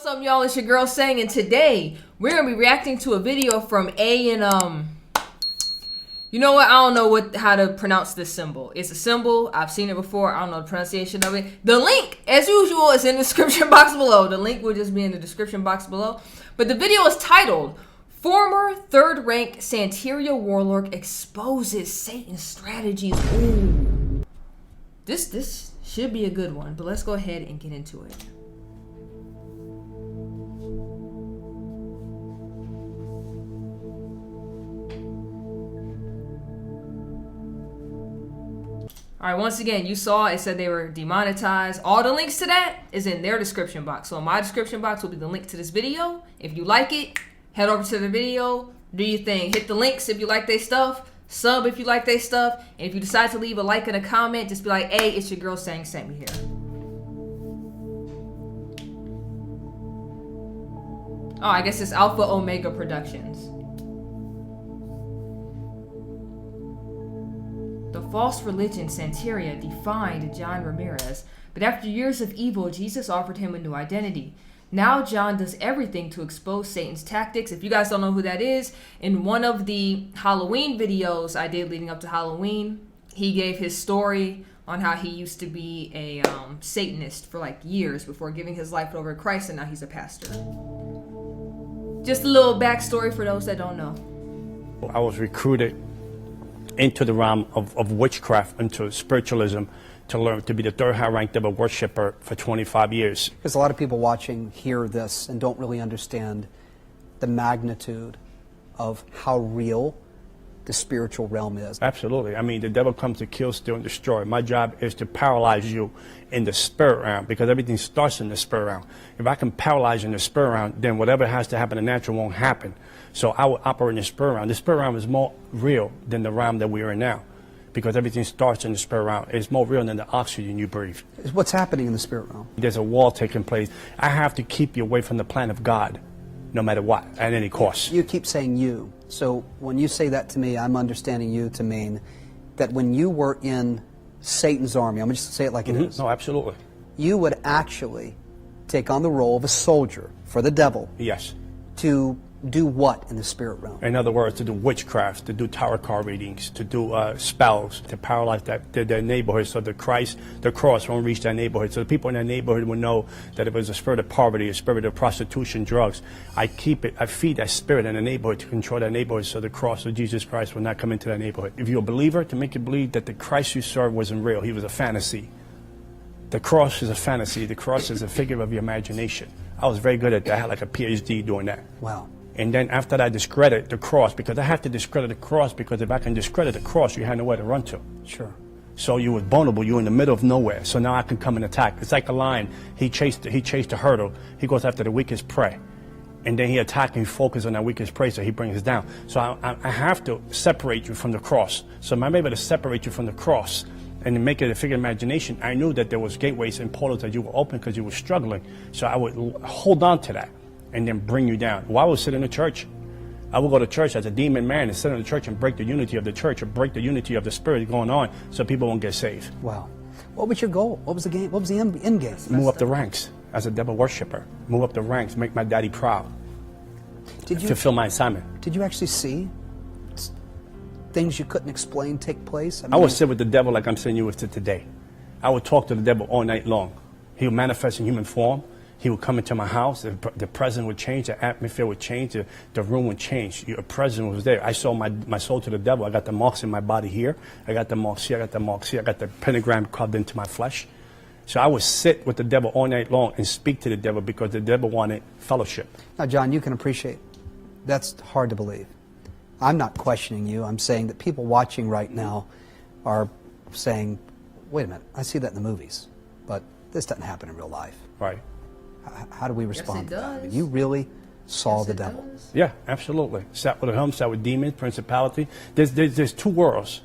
What's up, y'all? It's your girl Sang, and today we're gonna be reacting to a video from A and you know what? I don't know how to pronounce this symbol. It's a symbol. I've seen it before. I don't know the pronunciation of it. The link, as usual, is in the description box below. The link will just be in the description box below. But the video is titled "Former Third Rank Santeria Warlock Exposes Satan's Strategies." Ooh. This should be a good one, but let's go ahead and get into it. Alright, once again, you saw it said they were demonetized. All the links to that is in their description box. So in my description box will be the link to this video. If you like it, head over to the video, do your thing. Hit the links if you like their stuff. Sub if you like their stuff. And if you decide to leave a like and a comment, just be like, hey, it's your girl Sang sent me here. Oh, I guess it's Alpha Omega Productions. The false religion Santeria defined John Ramirez, but after years of evil, Jesus offered him a new identity. Now John does everything to expose Satan's tactics. If you guys don't know who that is, in one of the Halloween videos I did leading up to Halloween, he gave his story on how he used to be a Satanist for like years before giving his life over to Christ, and now he's a pastor. Just a little backstory for those that don't know. I was recruited into the realm of witchcraft, into spiritualism, to learn to be the third high-ranked devil worshiper for 25 years. Because a lot of people watching hear this and don't really understand the magnitude of how real the spiritual realm is. Absolutely. I mean, the devil comes to kill, steal, and destroy. My job is to paralyze you in the spirit realm, because everything starts in the spirit realm. If I can paralyze you in the spirit realm, then whatever has to happen in the natural won't happen. So I will operate in the spirit realm. The spirit realm is more real than the realm that we are in now, because everything starts in the spirit realm. It's more real than the oxygen you breathe. What's happening in the spirit realm? There's a war taking place. I have to keep you away from the plan of God, no matter what, at any cost. You keep saying you. So when you say that to me, I'm understanding you to mean that when you were in Satan's army, I'm going to just say it like it is. No, absolutely. You would actually take on the role of a soldier for the devil. Yes. To do what in the spirit realm? In other words, to do witchcraft, to do tarot card readings, to do spells, to paralyze their neighborhood, so the cross won't reach that neighborhood. So the people in that neighborhood will know that it was a spirit of poverty, a spirit of prostitution, drugs. I feed that spirit in the neighborhood to control that neighborhood, so the cross of Jesus Christ will not come into that neighborhood. If you're a believer, to make you believe that the Christ you serve wasn't real, he was a fantasy. The cross is a fantasy. The cross is a figure of your imagination. I was very good at that. I had like a PhD doing that. Wow. And then after that, I discredit the cross, because I have to discredit the cross, because if I can discredit the cross, you had nowhere to run to. Sure. So you were vulnerable. You were in the middle of nowhere. So now I can come and attack. It's like a lion. He chased the hurdle. He goes after the weakest prey. And then he attacks and he focuses on that weakest prey, so he brings us down. So I have to separate you from the cross. So I'm able to separate you from the cross and make it a figure of imagination. I knew that there was gateways and portals that you were open because you were struggling. So I would hold on to that and then bring you down. Well, I would sit in the church. I would go to church as a demon man and sit in the church and break the unity of the church, or break the unity of the spirit going on, so people won't get saved. Wow. What was your goal? What was the game? What was the end game? Move up the ranks as a devil worshiper. Move up the ranks, make my daddy proud. Did you fulfill my assignment? Did you actually see things you couldn't explain take place? I would sit with the devil like I'm sitting you with today. I would talk to the devil all night long. He would manifest in human form. He would come into my house. The presence would change. The atmosphere would change. The room would change. Your presence was there. I sold my soul to the devil. I got the marks in my body here. I got the marks here. I got the marks here. I got the pentagram carved into my flesh. So I would sit with the devil all night long and speak to the devil, because the devil wanted fellowship. Now, John, you can appreciate that's hard to believe. I'm not questioning you. I'm saying that people watching right now are saying, wait a minute, I see that in the movies, but this doesn't happen in real life. Right. How do we respond to that? Does. I mean, you really saw the devil. Does. Yeah, absolutely. Sat with him, sat with demons, principality. There's two worlds.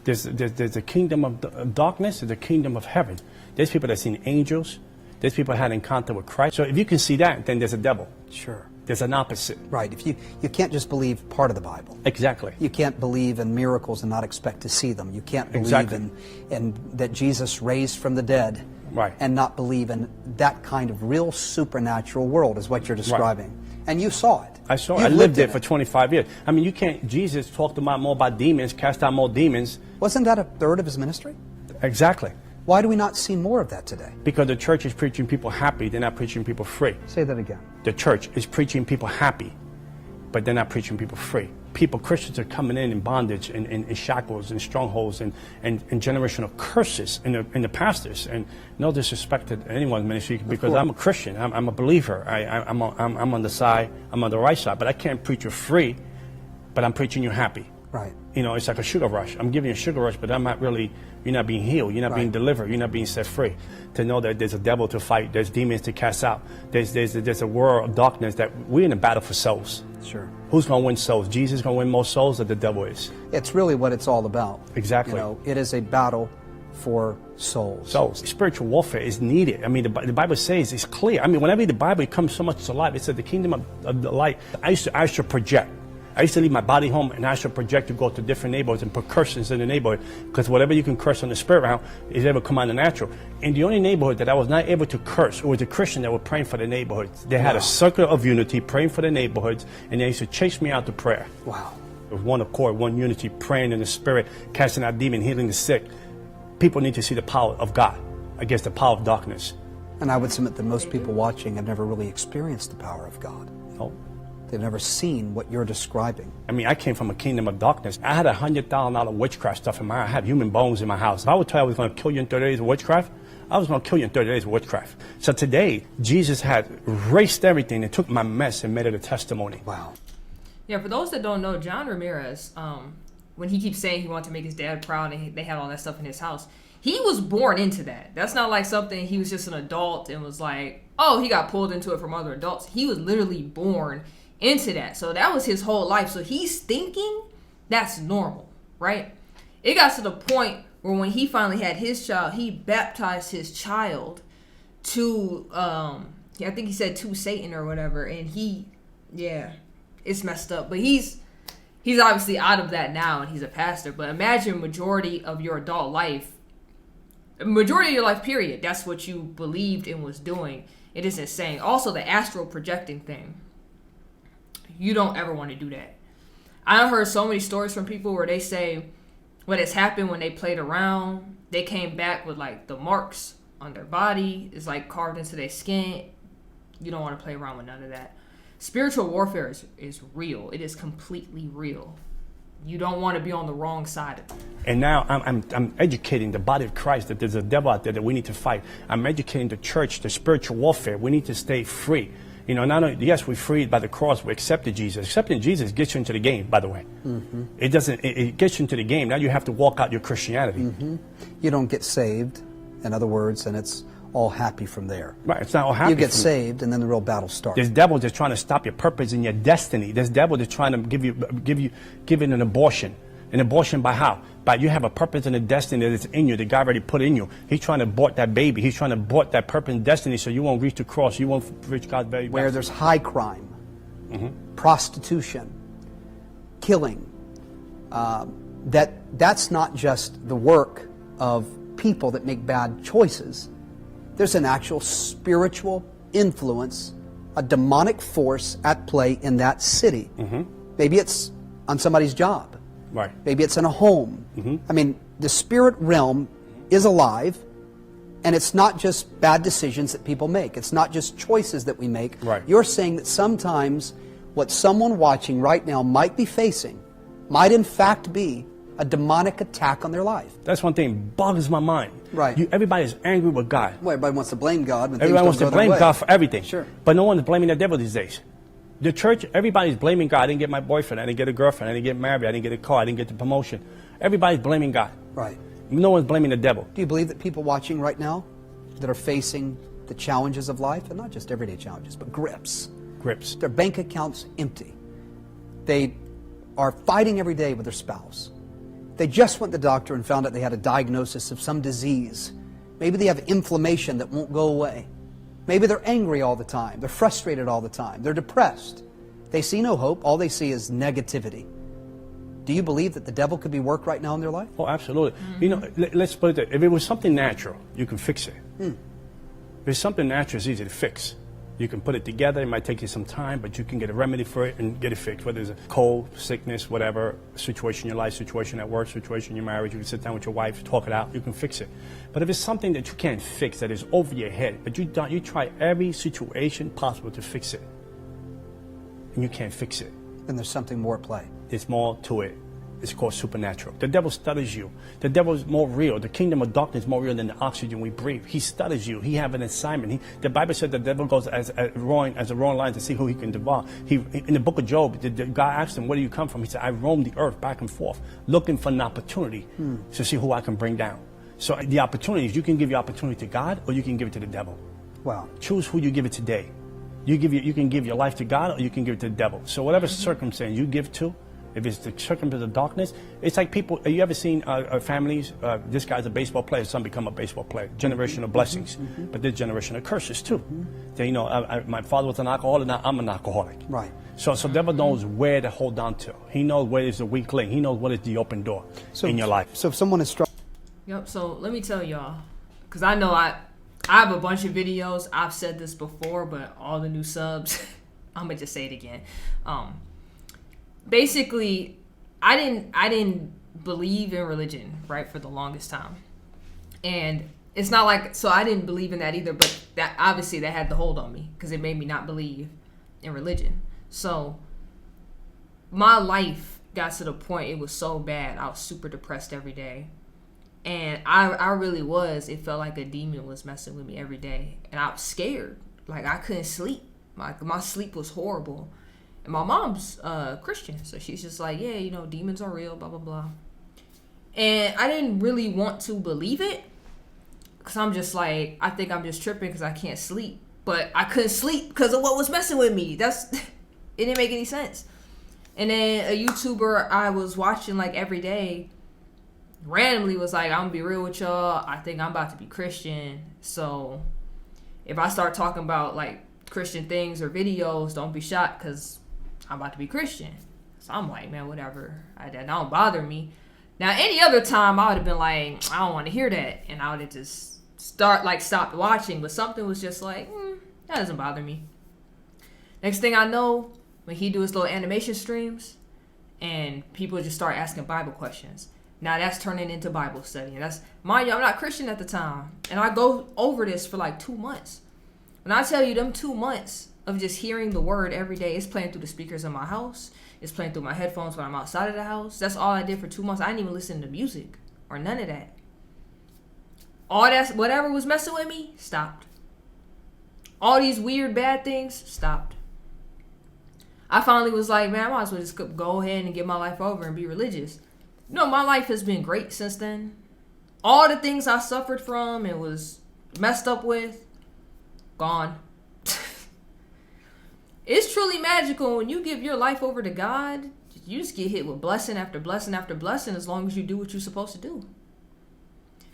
There's the kingdom of darkness and the kingdom of heaven. There's people that seen angels. There's people that had encounter with Christ. So if you can see that, then there's a devil. Sure. There's an opposite. Right. If you can't just believe part of the Bible. Exactly. You can't believe in miracles and not expect to see them. You can't believe Exactly. in that Jesus raised from the dead Right. and not believe in that kind of real supernatural world is what you're describing. And you saw it. I saw it. You've I lived in it for 25 years. I mean, you can't, Jesus talked more about demons, cast out more demons. Wasn't that a third of his ministry? Exactly. Why do we not see more of that today? Because the church is preaching people happy, they're not preaching people free. Say that again. The church is preaching people happy, but they're not preaching people free. Christians are coming in bondage and shackles and strongholds and generational curses in the pastors. And no disrespect to anyone's ministry, because I'm a Christian, I'm a believer. I'm on the side, I'm on the right side, but I can't preach you free, but I'm preaching you happy. Right. You know, it's like a sugar rush. I'm giving you a sugar rush, but I'm not really, you're not being healed. You're not being delivered. You're not being set free. To know that there's a devil to fight, there's demons to cast out, there's a world of darkness, that we're in a battle for souls. Sure. Who's going to win souls? Jesus going to win more souls, or the devil is? It's really what it's all about. Exactly. You know, it is a battle for souls. Souls. Spiritual warfare is needed. I mean, the Bible says it's clear. I mean, when I read the Bible, it comes so much to life. It said the kingdom of the light. I used to project. I used to leave my body home, and I should project to go to different neighborhoods and put curses in the neighborhood, because whatever you can curse on the spirit realm is able to come out of the natural. In the only neighborhood that I was not able to curse, it was the Christian that were praying for the neighborhoods. They had a circle of unity, praying for the neighborhoods, and they used to chase me out to prayer. Wow. With one accord, one unity, praying in the spirit, casting out demons, healing the sick. People need to see the power of God against the power of darkness. And I would submit that most people watching have never really experienced the power of God. No. They've never seen what you're describing. I mean, I came from a kingdom of darkness. I had $100,000 witchcraft stuff in my house. I had human bones in my house. If I would tell you I was going to kill you in 30 days of witchcraft, I was going to kill you in 30 days of witchcraft. So today, Jesus had erased everything and took my mess and made it a testimony. Wow. Yeah, for those that don't know, John Ramirez, when he keeps saying he wanted to make his dad proud and they had all that stuff in his house, he was born into that. That's not like something he was just an adult and was like, oh, he got pulled into it from other adults. He was literally born into that. So that was his whole life. So he's thinking that's normal, right? It got to the point where when he finally had his child, he baptized his child to, I think he said to Satan or whatever. And it's messed up. But he's obviously out of that now and he's a pastor. But imagine majority of your adult life, majority of your life period, that's what you believed and was doing. It is insane. Also the astral projecting thing. You don't ever want to do that. I've heard so many stories from people where they say what has happened when they played around, they came back with like the marks on their body. It's like carved into their skin. You don't want to play around with none of that. Spiritual warfare is real. It is completely real. You don't want to be on the wrong side of it. And now I'm educating the body of Christ that there's a devil out there that we need to fight. I'm educating the church, the spiritual warfare. We need to stay free. You know, not only, yes, we're freed by the cross, we accepted Jesus. Accepting Jesus gets you into the game, by the way. Mm-hmm. It gets you into the game. Now you have to walk out your Christianity. Mm-hmm. You don't get saved, in other words, and it's all happy from there. Right, it's not all happy. You get saved, and then the real battle starts. There's devils that's trying to stop your purpose and your destiny. There's devil that's trying to give it an abortion. An abortion by how? By you have a purpose and a destiny that's in you, that God already put in you. He's trying to abort that baby. He's trying to abort that purpose and destiny so you won't reach the cross. You won't reach God's very best. Where there's high crime, prostitution, killing, that's not just the work of people that make bad choices. There's an actual spiritual influence, a demonic force at play in that city. Maybe it's on somebody's job. Right. Maybe it's in a home. I mean, the spirit realm is alive, and it's not just bad decisions that people make. It's not just choices that we make. Right. You're saying that sometimes what someone watching right now might be facing might in fact be a demonic attack on their life. That's one thing boggles my mind. Right. Everybody's angry with God. Well, everybody wants to blame God. When Everybody wants to blame God for everything. Sure. But no one's blaming the devil these days. The church, everybody's blaming God. I didn't get my boyfriend. I didn't get a girlfriend. I didn't get married. I didn't get a car. I didn't get the promotion. Everybody's blaming God. Right. No one's blaming the devil. Do you believe that people watching right now that are facing the challenges of life, and not just everyday challenges, but grips, their bank accounts empty, they are fighting every day with their spouse, they just went to the doctor and found out they had a diagnosis of some disease, maybe they have inflammation that won't go away, maybe they're angry all the time, they're frustrated all the time, they're depressed, they see no hope, all they see is negativity. Do you believe that the devil could be worked right now in their life? Oh, absolutely. You know, let's put it there. If it was something natural, you can fix it. If it's something natural, it's easy to fix. You can put it together. It might take you some time, but you can get a remedy for it and get it fixed. Whether it's a cold, sickness, whatever, situation in your life, situation at work, situation in your marriage, you can sit down with your wife, talk it out, you can fix it. But if it's something that you can't fix, that is over your head, but you try every situation possible to fix it, and you can't fix it. Then there's something more at play. There's more to it. It's called supernatural. The devil studies you. The devil is more real. The kingdom of darkness is more real than the oxygen we breathe. He studies you. He have an assignment. The Bible said the devil goes as a roaring lion to see who he can devour. In the book of Job, God asked him, where do you come from? He said, I roam the earth back and forth, looking for an opportunity to see who I can bring down. So the opportunities, you can give your opportunity to God or you can give it to the devil. Wow. Choose who you give it today. You can give your life to God or you can give it to the devil. So whatever circumstance you give to, if it's the circumstance of darkness, it's like people, have you ever seen families, this guy's a baseball player, son become a baseball player, generational blessings, but there's generational curses too. They, my father was an alcoholic, now I'm an alcoholic. Right. So devil knows where to hold on to. He knows where is the weak link. He knows what is the open door in your life. So if someone is struggling. Yep, so let me tell y'all, because I know I have a bunch of videos, I've said this before, but all the new subs, I'm going to just say it again. Basically, I didn't believe in religion, right, for the longest time. And it's not like, so I didn't believe in that either, but that obviously that had the hold on me because it made me not believe in religion. So my life got to the point, it was so bad, I was super depressed every day. And I really was. It felt like a demon was messing with me every day. And I was scared. Like, I couldn't sleep. My sleep was horrible. And my mom's Christian, so she's just like, yeah, demons are real, blah, blah, blah. And I didn't really want to believe it, because I'm just like, I think I'm just tripping because I can't sleep. But I couldn't sleep because of what was messing with me. It didn't make any sense. And then a YouTuber I was watching like every day randomly was like, I'm gonna be real with y'all, I think I'm about to be Christian. So if I start talking about like Christian things or videos, don't be shocked because I'm about to be Christian. So I'm like, man, whatever. That don't bother me. Now, any other time, I would have been like, I don't want to hear that. And I would have just stopped watching. But something was just like, that doesn't bother me. Next thing I know, when he do his little animation streams, and people just start asking Bible questions. Now that's turning into Bible study. And that's, mind you, I'm not Christian at the time. And I go over this for like 2 months. When I tell you them 2 months of just hearing the word every day, it's playing through the speakers in my house. It's playing through my headphones when I'm outside of the house. That's all I did for 2 months. I didn't even listen to music or none of that. All that, whatever was messing with me, stopped. All these weird bad things, stopped. I finally was like, man, I might as well just go ahead and get my life over and be religious. My life has been great since then. All the things I suffered from and was messed up with, gone. It's truly magical when you give your life over to God. You just get hit with blessing after blessing after blessing as long as you do what you're supposed to do.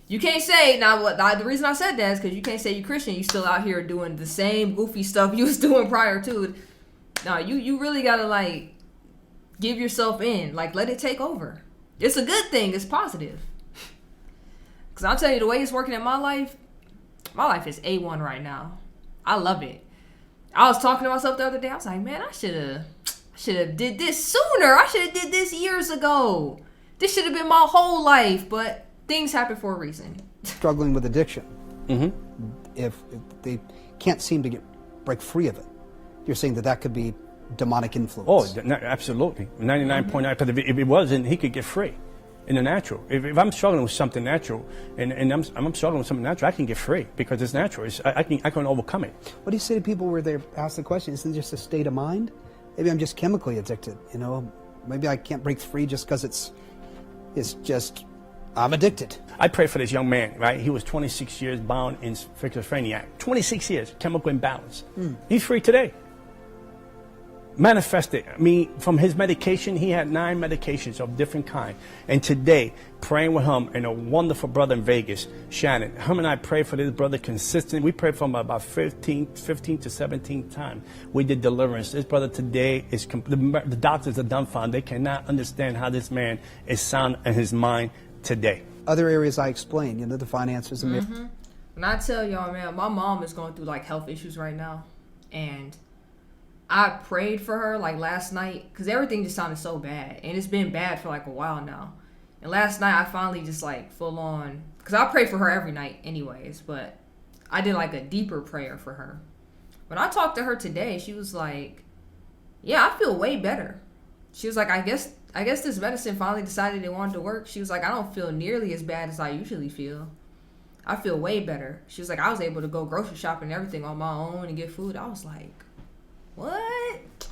You can't say, the reason I said that is because you can't say you're Christian. You still out here doing the same goofy stuff you was doing prior to it. No, you really got to like give yourself in. Like, let it take over. It's a good thing. It's positive. Because I'll tell you, the way it's working in my life is A1 right now. I love it. I was talking to myself the other day. I was like, man, I should have did this sooner. I should have did this years ago. This should have been my whole life. But things happen for a reason. Struggling with addiction. If they can't seem to break free of it, you're saying that could be demonic influence. Oh, absolutely. 99.9. Because if it wasn't, he could get free in the natural. If I'm struggling with something natural, and I'm struggling with something natural, I can get free because it's natural. I can overcome it. What do you say to people where they ask the question, isn't it just a state of mind? Maybe I'm just chemically addicted. Maybe I can't break free just because it's just, I'm addicted. I pray for this young man, right? He was 26 years bound in schizophrenia. 26 years, chemical imbalance. He's free today. Manifested. From his medication, he had 9 medications of different kind. And today, praying with him and a wonderful brother in Vegas, Shannon. Him and I prayed for this brother consistently. We prayed for him about 15 to 17 times. We did deliverance. This brother today is, the doctors are dumbfounded. They cannot understand how this man is sound in his mind today. Other areas I explained, the finances and When I tell y'all, man, my mom is going through like health issues right now, and I prayed for her like last night because everything just sounded so bad, and it's been bad for like a while now. And last night I finally just like full on, because I pray for her every night anyways, but I did like a deeper prayer for her. When I talked to her today, she was like, yeah, I feel way better. She was like, I guess this medicine finally decided it wanted to work. She was like, I don't feel nearly as bad as I usually feel. I feel way better. She was like, I was able to go grocery shopping and everything on my own and get food. I was like, what?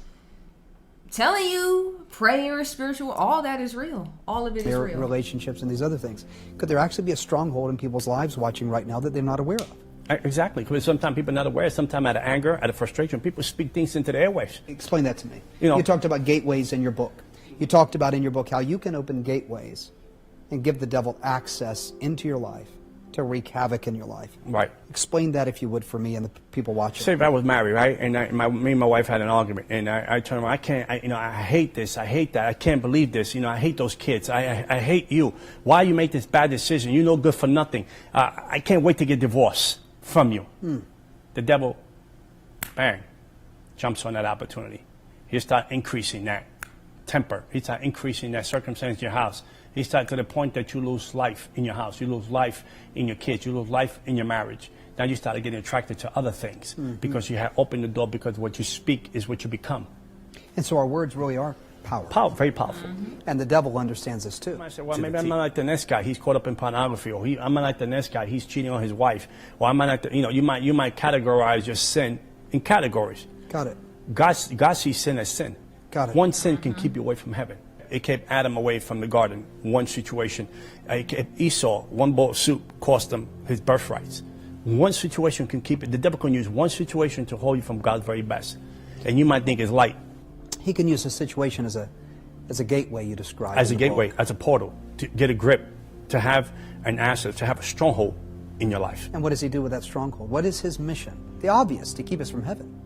Telling you, prayer, spiritual, all that is real. All of it is real. Relationships and these other things. Could there actually be a stronghold in people's lives watching right now that they're not aware of? Exactly, because sometimes people are not aware, sometimes out of anger, out of frustration, people speak things into the airwaves. Explain that to me. You talked about gateways in your book. You talked about in your book how you can open gateways and give the devil access into your life to wreak havoc in your life. Right. Explain that, if you would, for me and the people watching. Say if I was married, right, and me and my wife had an argument, and I turned around, I hate this, I hate that, I can't believe this, I hate those kids, I hate you. Why you make this bad decision? You're no good for nothing. I can't wait to get divorced from you. The devil, bang, jumps on that opportunity. He start increasing that temper. He start increasing that circumstance in your house. He start to the point that you lose life in your house. You lose life in your kids. You lose life in your marriage. Now you start getting attracted to other things because you have opened the door, because what you speak is what you become. And so our words really are powerful. Very powerful. And the devil understands this too. I say, well, maybe I'm not like the next guy. He's caught up in pornography, or I'm not like the next guy. He's cheating on his wife, or I'm not like the, you might categorize your sin in categories. Got it. God sees sin as sin. Got it. One sin can keep you away from heaven. It kept Adam away from the garden. One situation. It kept Esau. One bowl of soup cost him his birthrights. One situation can keep it. The devil can use one situation to hold you from God's very best. And you might think it's light. He can use a situation as a gateway, you described. As a gateway, as a portal, to get a grip, to have an asset, to have a stronghold in your life. And what does he do with that stronghold? What is his mission? The obvious, to keep us from heaven.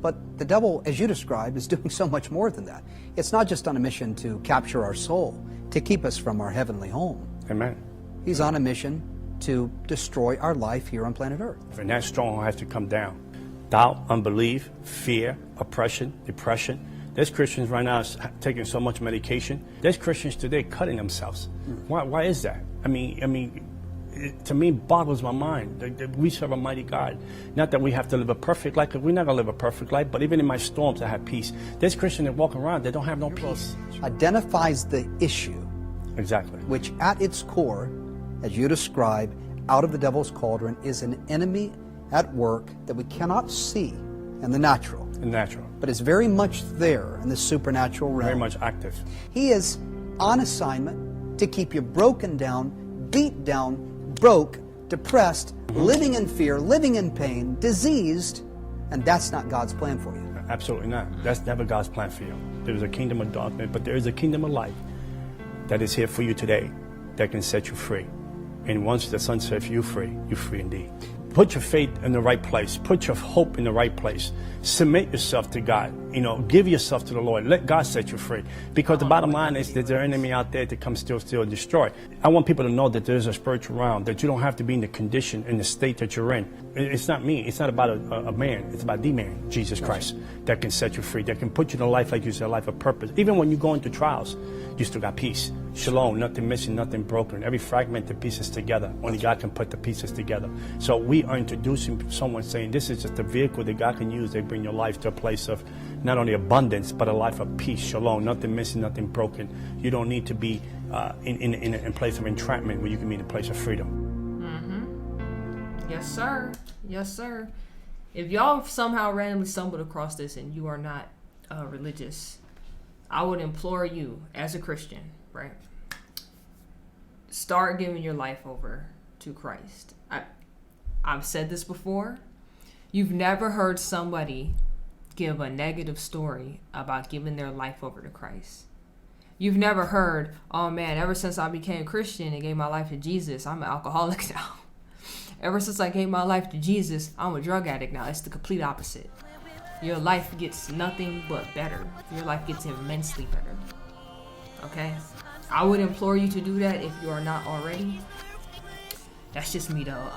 But the devil, as you described, is doing so much more than that. It's not just on a mission to capture our soul, to keep us from our heavenly home. Amen. He's on a mission to destroy our life here on planet Earth. And that stronghold has to come down. Doubt, unbelief, fear, oppression, depression. There's Christians right now taking so much medication. There's Christians today cutting themselves. Why is that? I mean, to me, it boggles my mind. We serve a mighty God. Not that we have to live a perfect life, because we're not going to live a perfect life, but even in my storms, I have peace. There's Christians that walk around, they don't have no peace. Identifies the issue. Exactly. Which at its core, as you describe, out of the devil's cauldron is an enemy at work that we cannot see in the natural. But it's very much there in the supernatural realm. Very much active. He is on assignment to keep you broken down, beat down, broke, depressed, living in fear, living in pain, diseased, and that's not God's plan for you. Absolutely not. That's never God's plan for you. There's a kingdom of darkness, but there is a kingdom of light that is here for you today that can set you free. And once the Son sets you free indeed. Put your faith in the right place. Put your hope in the right place. Submit yourself to God. Give yourself to the Lord. Let God set you free. Because the bottom line is that there's an enemy out there to come steal, and destroy. I want people to know that there's a spiritual realm, that you don't have to be in the condition, in the state that you're in. It's not me. It's not about a man. It's about the man, Jesus Christ, that can set you free, that can put you in a life, like you said, a life of purpose. Even when you go into trials, you still got peace. Shalom, nothing missing, nothing broken. Every fragmented pieces together. Only God can put the pieces together. So we are introducing someone saying this is just a vehicle that God can use. They bring your life to a place of not only abundance, but a life of peace. Shalom, nothing missing, nothing broken. You don't need to be in a place of entrapment where you can be in a place of freedom. Yes, sir. Yes, sir. If y'all somehow randomly stumbled across this and you are not religious, I would implore you as a Christian, right? Start giving your life over to Christ. I've said this before. You've never heard somebody give a negative story about giving their life over to Christ. You've never heard, oh man, ever since I became Christian and gave my life to Jesus, I'm an alcoholic now. Ever since I gave my life to Jesus, I'm a drug addict now. It's the complete opposite. Your life gets nothing but better. Your life gets immensely better. Okay? I would implore you to do that if you are not already. That's just me though.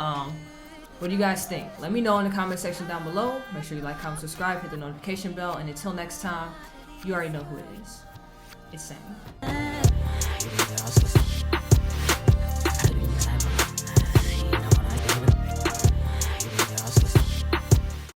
What do you guys think? Let me know in the comment section down below. Make sure you like, comment, subscribe, hit the notification bell, and until next time, you already know who it is. It's Sam.